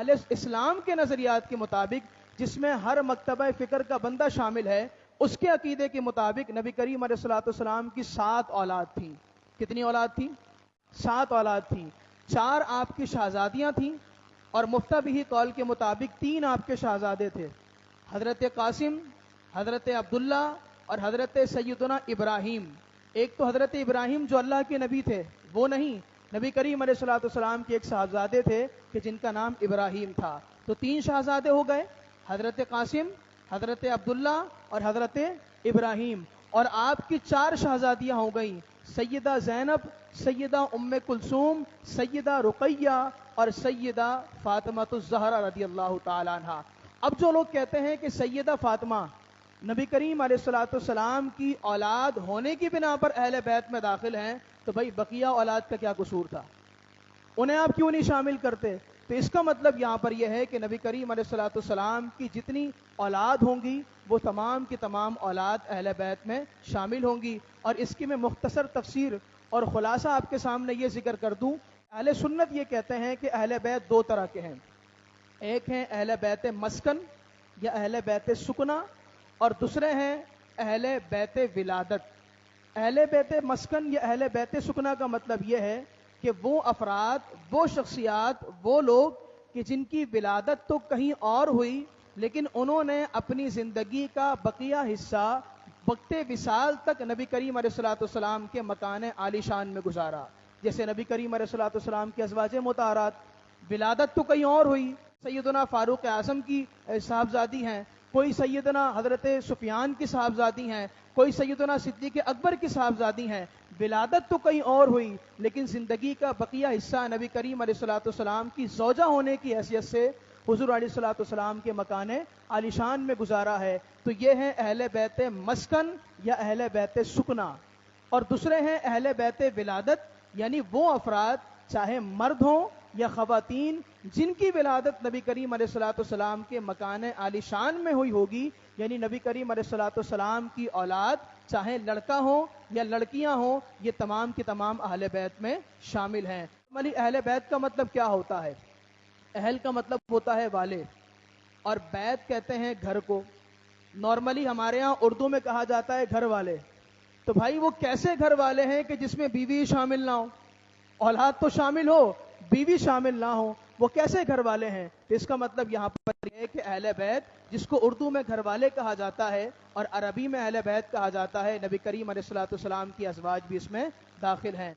اہل اسلام کے نظریات کے مطابق، جس میں ہر مکتبہ فکر کا بندہ شامل ہے، اس کے عقیدے کے مطابق نبی کریم علیہ الصلوۃ والسلام کی 7 اولاد تھیں۔ کتنی اولاد تھیں؟ 7 اولاد تھیں۔ 4 آپ کی شہزادیاں تھیں، اور مفتہ بھی قول کے مطابق 3 آپ کے شہزادے تھے، حضرت قاسم، حضرت عبداللہ اور حضرت سیدنا ابراہیم۔ ایک تو حضرت ابراہیم جو اللہ کے نبی تھے وہ نہیں، نبی کریم علیہ الصلوۃ والسلام کے ایک صاحبزادے تھے کہ جن کا نام ابراہیم تھا۔ تو 3 شہزادے ہو گئے، حضرت قاسم، حضرت عبداللہ اور حضرت ابراہیم، اور آپ کی 4 شہزادیاں ہو گئیں، سیدہ زینب، سیدہ ام کلثوم، سیدہ رقیہ اور سیدہ فاطمہ الزہرا رضی اللہ تعالی عنہا۔ اب جو لوگ کہتے ہیں کہ سیدہ فاطمہ نبی کریم علیہ الصلوۃ والسلام کی اولاد ہونے کی بنا پر اہل بیت میں داخل ہیں، تو بھائی بقیہ اولاد کا کیا قصور تھا؟ انہیں آپ کیوں نہیں شامل کرتے؟ تو اس کا مطلب یہاں پر یہ ہے کہ نبی کریم علیہ الصلوۃ والسلام کی جتنی اولاد ہوں گی وہ تمام کی تمام اولاد اہل بیت میں شامل ہوں گی۔ اور اس کی میں مختصر تفسیر اور خلاصہ آپ کے سامنے یہ ذکر کر دوں۔ اہل سنت یہ کہتے ہیں کہ اہل بیت 2 طرح کے ہیں، ایک ہیں اہل بیت مسکن یا اہل بیت سکنا، اور دوسرے ہیں اہل بیت ولادت۔ اہل بیت مسکن یا اہل بیت سکنا کا مطلب یہ ہے کہ وہ افراد، وہ شخصیات، وہ لوگ کہ جن کی ولادت تو کہیں اور ہوئی، لیکن انہوں نے اپنی زندگی کا بقیہ حصہ وقت وصال تک نبی کریم علیہ الصلوۃ والسلام کے مکان عالی شان میں گزارا۔ جیسے نبی کریم علیہ الصلوۃ والسلام کی ازواج مطہرات، ولادت تو کہیں اور ہوئی، سیدنا فاروق اعظم کی صاحبزادی ہیں، کوئی سیدنا حضرت سفیان کی صاحبزادی ہیں، کوئی سیدنا صدیق اکبر کی صاحبزادی ہیں، ولادت تو کہیں اور ہوئی لیکن زندگی کا بقیہ حصہ نبی کریم علیہ الصلوۃ والسلام کی زوجہ ہونے کی حیثیت سے حضور علیہ الصلوۃ والسلام کے مکان عالی شان میں گزارا ہے۔ تو یہ ہیں اہل بیت مسکن یا اہل بیت سکنا، اور دوسرے ہیں اہل بیت ولادت، یعنی وہ افراد چاہے مرد ہوں یا خواتین جن کی ولادت نبی کریم علیہ الصلوۃ والسلام کے مکان عالی شان میں ہوئی ہوگی، یعنی نبی کریم علیہ الصلوۃ والسلام کی اولاد چاہے لڑکا ہو یا لڑکیاں ہوں، یہ تمام کی تمام اہل بیت میں شامل ہیں۔ اہل بیت کا مطلب کیا ہوتا ہے؟ اہل کا مطلب ہوتا ہے والے، اور بیت کہتے ہیں گھر کو۔ نارملی ہمارے ہاں اردو میں کہا جاتا ہے گھر والے، تو بھائی وہ کیسے گھر والے ہیں کہ جس میں بیوی شامل نہ ہو؟ اولاد تو شامل ہو، بیوی شامل نہ ہو، وہ کیسے گھر والے ہیں؟ تو اس کا مطلب یہاں پر یہ ہے کہ اہل بیت جس کو اردو میں گھر والے کہا جاتا ہے اور عربی میں اہل بیت کہا جاتا ہے، نبی کریم علیہ الصلوۃ والسلام کی ازواج بھی اس میں داخل ہیں۔